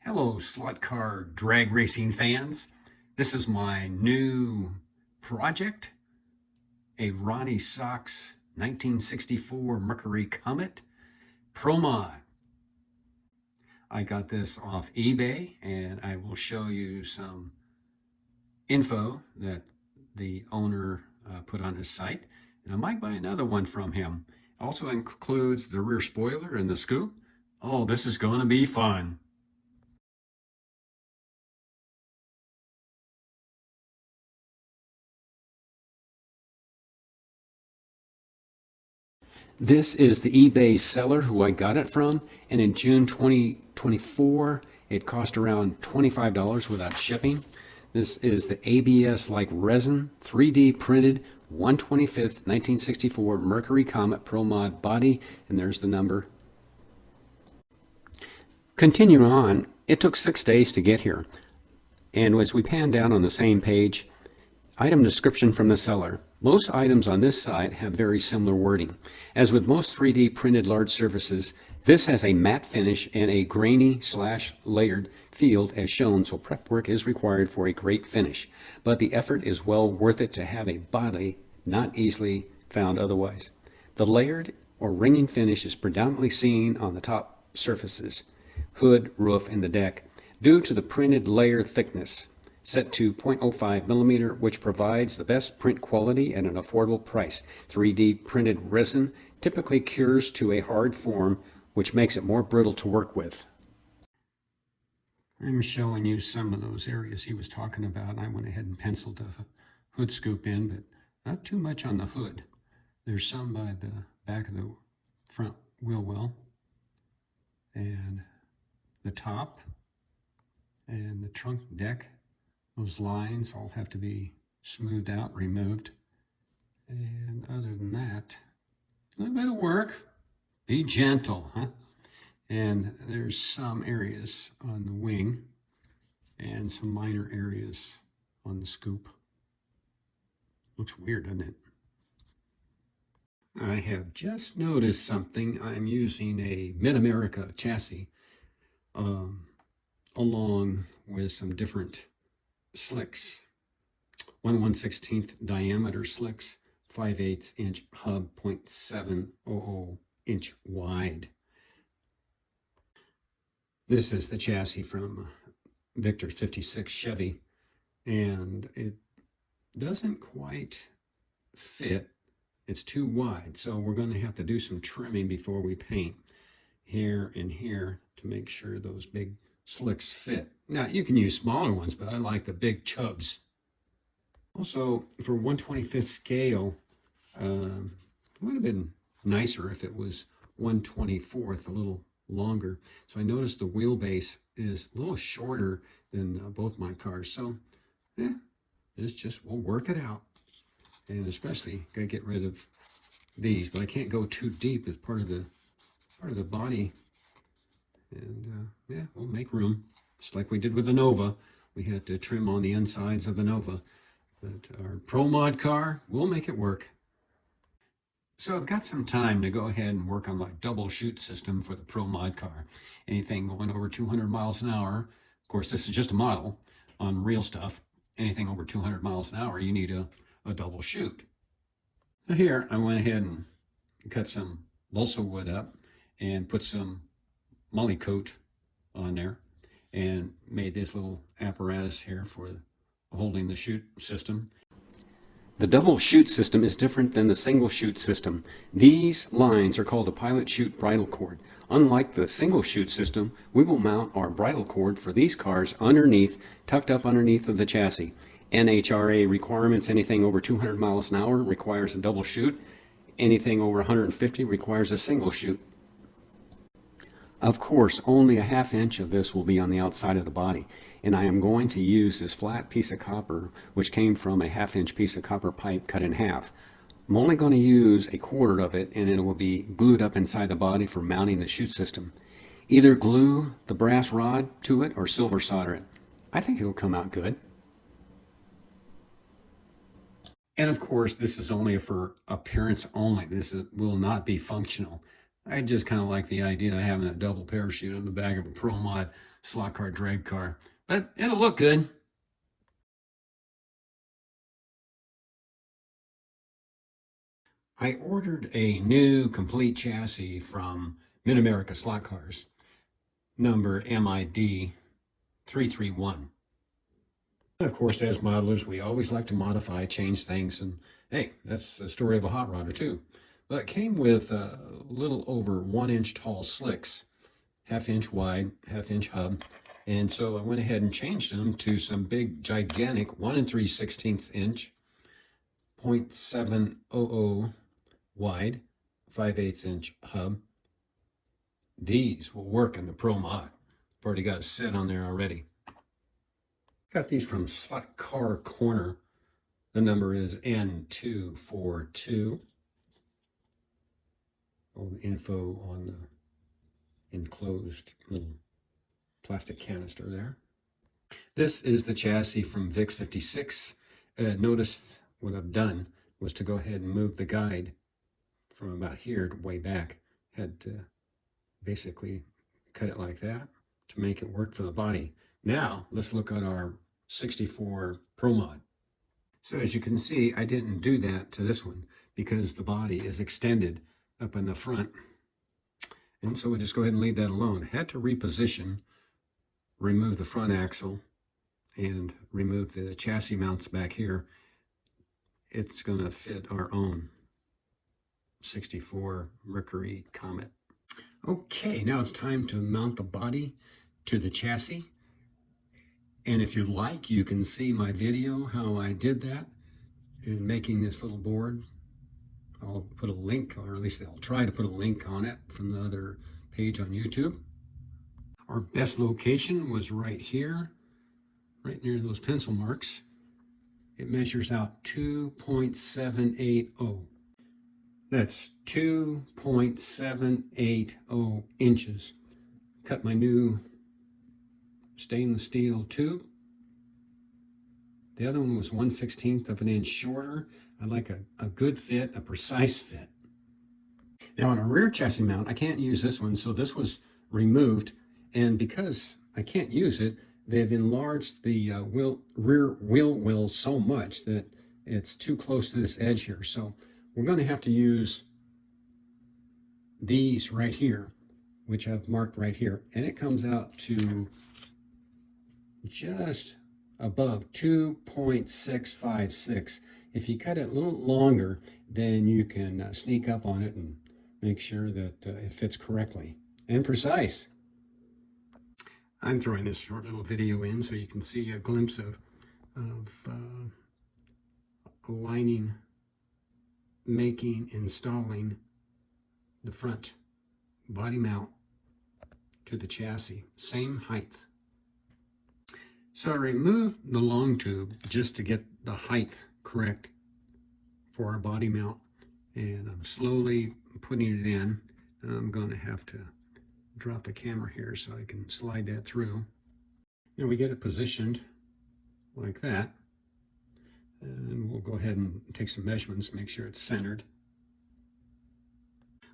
Hello, slot car drag racing fans. This is my new project, a Ronnie Sox 1964 Mercury Comet Pro Mod. I got this off eBay and I will show you some info that the owner put on his site. And I might buy another one from him. Also includes the rear spoiler and the scoop. Oh, this is going to be fun. This is the eBay seller who I got it from, and in June 2024, it cost around $25 without shipping. This is the ABS-like resin, 3D printed 1/25th 1964 Mercury Comet Pro Mod body, and there's the number. Continuing on, it took 6 days to get here. And as we pan down on the same page, item description from the seller. Most items on this site have very similar wording. As with most 3D printed large surfaces, this has a matte finish and a grainy/layered field as shown, so prep work is required for a great finish. But the effort is well worth it to have a body not easily found otherwise. The layered or ringing finish is predominantly seen on the top surfaces, hood, roof, and the deck, due to the printed layer thickness set to 0.05 millimeter, which provides the best print quality at an affordable price. 3D printed resin typically cures to a hard form, which makes it more brittle to work with. I'm showing you some of those areas he was talking about. I went ahead and penciled the hood scoop in, but not too much on the hood. There's some by the back of the front wheel well and the top and the trunk deck. Those lines all have to be smoothed out, removed. And other than that, a little bit of work. Be gentle, huh? And there's some areas on the wing and some minor areas on the scoop. Looks weird, doesn't it? I have just noticed something. I'm using a Mid-America chassis along with some different slicks, 1/1/16 diameter slicks, 5/8 inch hub, 0.700 inch wide. This is the chassis from Victor 56 Chevy, and it doesn't quite fit. It's too wide, so we're going to have to do some trimming before we paint here and here to make sure those big slicks fit. Now, you can use smaller ones, but I like the big chubs. Also, for 1/25th scale, it would have been nicer if it was 1/24th, a little longer. So I noticed the wheelbase is a little shorter than both my cars. So, it's just, we'll work it out. And especially, gotta get rid of these, but I can't go too deep as part of the body. And yeah, we'll make room, just like we did with the Nova. We had to trim on the insides of the Nova, but our Pro Mod car, we'll make it work. So I've got some time to go ahead and work on my double chute system for the Pro Mod car. Anything going over 200 miles an hour, of course this is just a model on real stuff, anything over 200 miles an hour, you need a double chute. So here I went ahead and cut some balsa wood up and put some molly coat on there and made this little apparatus here for holding the chute system. The double chute system is different than the single chute system. These lines are called a pilot chute bridle cord. Unlike the single chute system, we will mount our bridle cord for these cars underneath, tucked up underneath of the chassis. NHRA requirements: anything over 200 miles an hour requires a double chute. Anything over 150 requires a single chute. Of course, only a ½ inch of this will be on the outside of the body, and I am going to use this flat piece of copper, which came from a ½ inch piece of copper pipe cut in half. I'm only going to use 1/4 of it, and it will be glued up inside the body for mounting the chute system. Either glue the brass rod to it or silver solder it. I think it'll come out good. And of course, this is only for appearance only. Will not be functional. I just kind of like the idea of having a double parachute on the back of a Pro Mod. slot car, drag car, but it'll look good. I ordered a new complete chassis from Mid-America Slot Cars, number MID 331. Of course, as modelers, we always like to modify, change things, and hey, that's the story of a hot rodder too. But it came with a little over 1-inch tall slicks, half-inch wide, half-inch hub, and so I went ahead and changed them to some big, gigantic 1 3/16 inch, 0.700 wide, 5/8 inch hub. These will work in the Pro Mod. I've already got a set on there already. Got these from Slot Car Corner. The number is N242. All the info on the enclosed little plastic canister there. This is the chassis from VIX 56. Notice what I've done was to go ahead and move the guide from about here to way back. Had to basically cut it like that to make it work for the body. Now let's look at our 64 Pro Mod. So as you can see, I didn't do that to this one because the body is extended up in the front. And so we'll just go ahead and leave that alone. Had to reposition, remove the front axle, and remove the chassis mounts back here. It's going to fit our own 64 Mercury Comet. Okay, now it's time to mount the body to the chassis. And if you like, you can see my video how I did that in making this little board. I'll put a link, or at least I'll try to put a link on it from the other page on YouTube. Our best location was right here, right near those pencil marks. It measures out 2.780. That's 2.780 inches. Cut my new stainless steel tube. The other one was 1/16 of an inch shorter. I like a good fit, a precise fit. Now on a rear chassis mount, I can't use this one, so this was removed. And because I can't use it, they've enlarged the rear wheel well so much that it's too close to this edge here. So we're going to have to use these right here, which I've marked right here. And it comes out to just above 2.656. If you cut it a little longer, then you can sneak up on it and make sure that it fits correctly and precise. I'm throwing this short little video in so you can see a glimpse of aligning, installing the front body mount to the chassis, same height. So I removed the long tube just to get the height correct for our body mount, and I'm slowly putting it in. I'm going to have to drop the camera here so I can slide that through. Now we get it positioned like that, and we'll go ahead and take some measurements, make sure it's centered.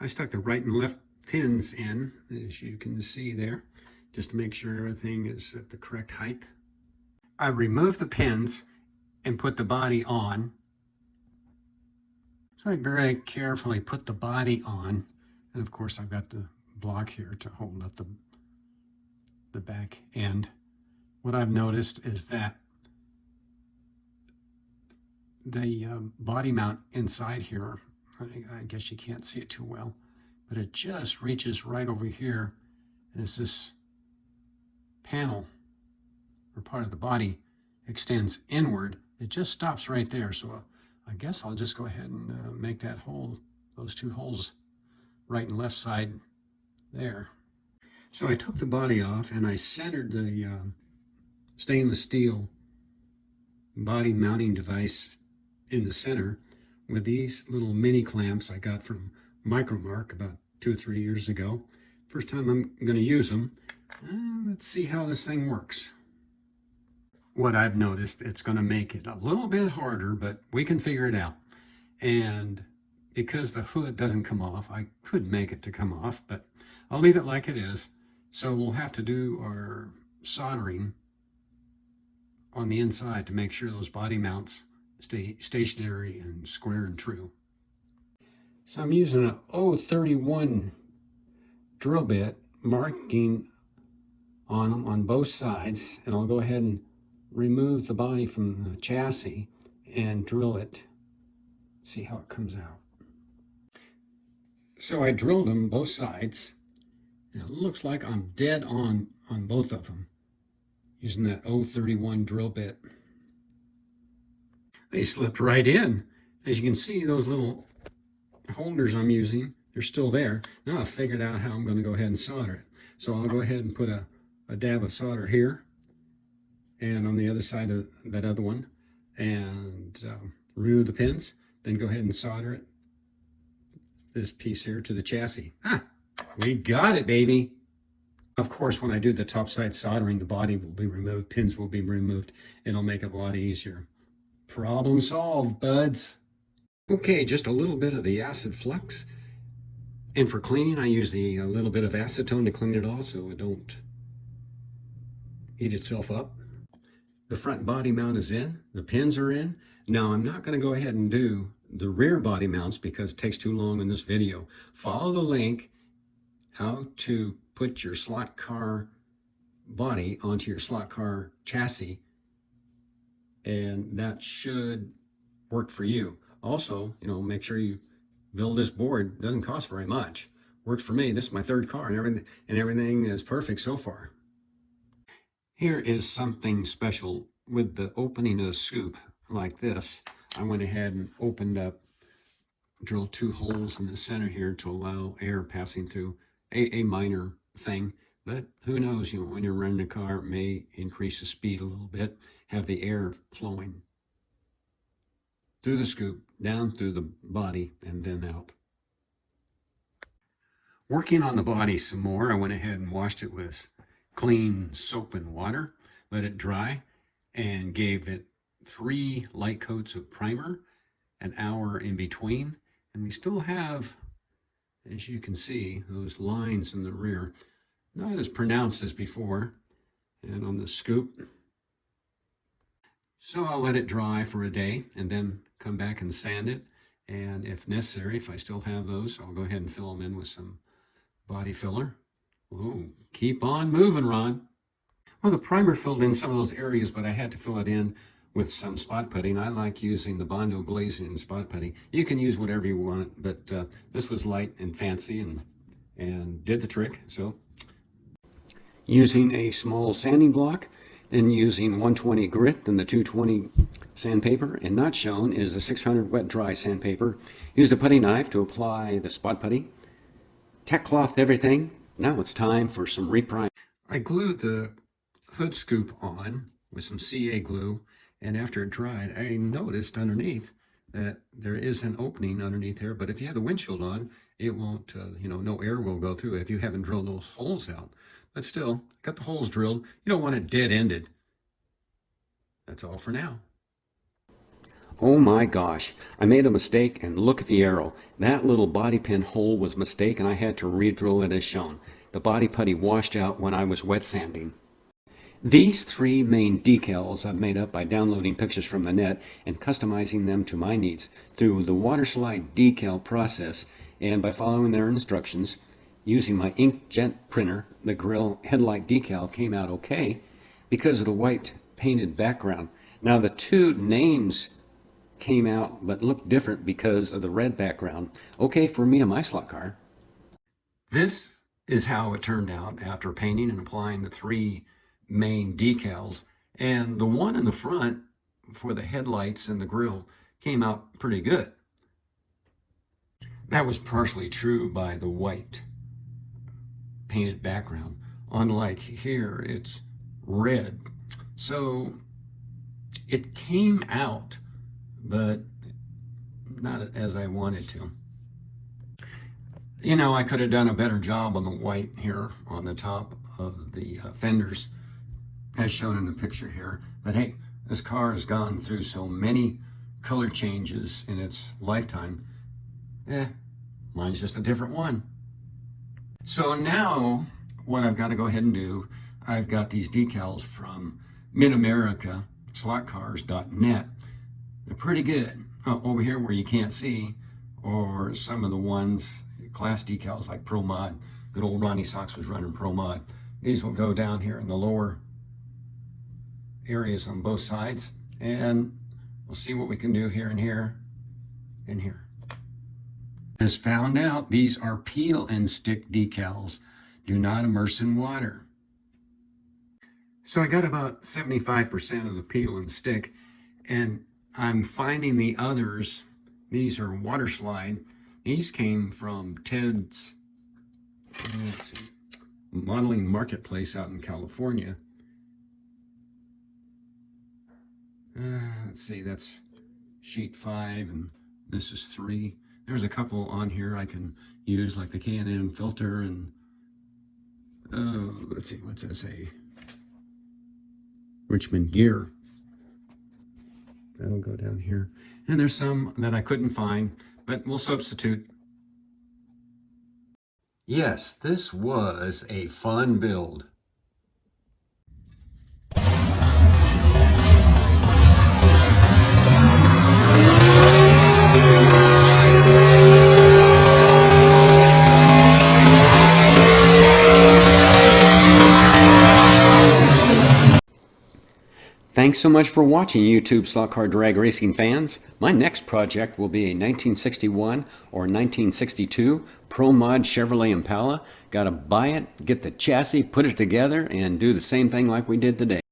I stuck the right and left pins in, as you can see there, just to make sure everything is at the correct height. I removed the pins and put the body on. So I very carefully put the body on, and of course I've got the block here to hold up the back end. What I've noticed is that the body mount inside here, I guess you can't see it too well, but it just reaches right over here, and as this panel or part of the body extends inward, it just stops right there. So I guess I'll just go ahead and make that hole, those two holes, right and left side there. So I took the body off and I centered the stainless steel body mounting device in the center with these little mini clamps I got from Micromark about 2 or 3 years ago. First time I'm going to use them. Let's see how this thing works. What I've noticed, it's going to make it a little bit harder, but we can figure it out. And because the hood doesn't come off, I could make it to come off, but I'll leave it like it is. So we'll have to do our soldering on the inside to make sure those body mounts stay stationary and square and true. So I'm using an 031 drill bit, marking on them on both sides, and I'll go ahead and remove the body from the chassis and drill it. See how it comes out. So I drilled them both sides, and it looks like I'm dead on both of them using that 031 drill bit. They slipped right in. As you can see, those little holders I'm using, they're still there. Now I've figured out how I'm going to go ahead and solder it. So I'll go ahead and put a dab of solder here and on the other side of that other one, and remove the pins, then go ahead and solder it, this piece here, to the chassis. We got it, baby. Of course, when I do the top side soldering, the body will be removed, pins will be removed. It'll make it a lot easier. Problem solved, buds. Okay, just a little bit of the acid flux. And for cleaning, I use a little bit of acetone to clean it off so it don't eat itself up. The front body mount is in, the pins are in. Now I'm not going to go ahead and do the rear body mounts because it takes too long in this video. Follow the link how to put your slot car body onto your slot car chassis, and that should work for you. Also, make sure you build this board. It doesn't cost very much. Works for me. This is my third car, and everything is perfect so far. Here is something special with the opening of the scoop like this. I went ahead and opened up, drilled 2 holes in the center here to allow air passing through. A minor thing, but who knows, when you're running a car, it may increase the speed a little bit, have the air flowing through the scoop, down through the body, and then out. Working on the body some more, I went ahead and washed it with clean soap and water, let it dry, and gave it 3 light coats of primer, an hour in between, and we still have, as you can see, those lines in the rear, not as pronounced as before, and on the scoop. So I'll let it dry for a day and then come back and sand it, and if necessary, if I still have those, I'll go ahead and fill them in with some body filler. Oh, keep on moving, Ron. Well, the primer filled in some of those areas, but I had to fill it in with some spot putting. I like using the Bondo glazing and spot putting. You can use whatever you want, but this was light and fancy and did the trick. So using a small sanding block, then using 120 grit, then the 220 sandpaper, and not shown is a 600 wet dry sandpaper. Used a putty knife to apply the spot putty. Tech cloth everything. Now it's time for some reprime. I glued the hood scoop on with some CA glue, and after it dried, I noticed underneath that there is an opening underneath there, but if you have the windshield on, it won't, no air will go through if you haven't drilled those holes out. But still, got the holes drilled. You don't want it dead-ended. That's all for now. Oh my gosh, I made a mistake, and look at the arrow. That little body pin hole was a mistake, and I had to re-drill it as shown. The body putty washed out when I was wet sanding. These 3 main decals I've made up by downloading pictures from the net and customizing them to my needs through the water slide decal process, and by following their instructions. Using my inkjet printer, the grill headlight decal came out okay because of the white painted background. Now the 2 names came out but looked different because of the red background. Okay for me and my slot car. This is how it turned out after painting and applying the 3 main decals, and the one in the front for the headlights and the grill came out pretty good. That was partially true by the white painted background. Unlike here, it's red. So it came out, but not as I wanted to. I could have done a better job on the white here on the top of the fenders, as shown in the picture here. But hey, this car has gone through so many color changes in its lifetime. Mine's just a different one. So now what I've got to go ahead and do, I've got these decals from Mid-America, slotcars.net. They're pretty good. Over here where you can't see, or some of the ones, class decals like Pro Mod. Good old Ronnie Sox was running Pro Mod. These will go down here in the lower areas on both sides, and we'll see what we can do here and here and here. As found out, these are peel and stick decals. Do not immerse in water. So I got about 75% of the peel and stick, and I'm finding the others. These are water slide. These came from Ted's, let's see, modeling marketplace out in California. Let's see, that's sheet 5 and this is 3. There's a couple on here I can use, like the K&N filter, and let's see, what's that say? Richmond gear. That'll go down here. And there's some that I couldn't find, but we'll substitute. Yes, this was a fun build. Thanks so much for watching, YouTube Slot Car Drag Racing fans. My next project will be a 1961 or 1962 Pro Mod Chevrolet Impala. Got to buy it, get the chassis, put it together, and do the same thing like we did today.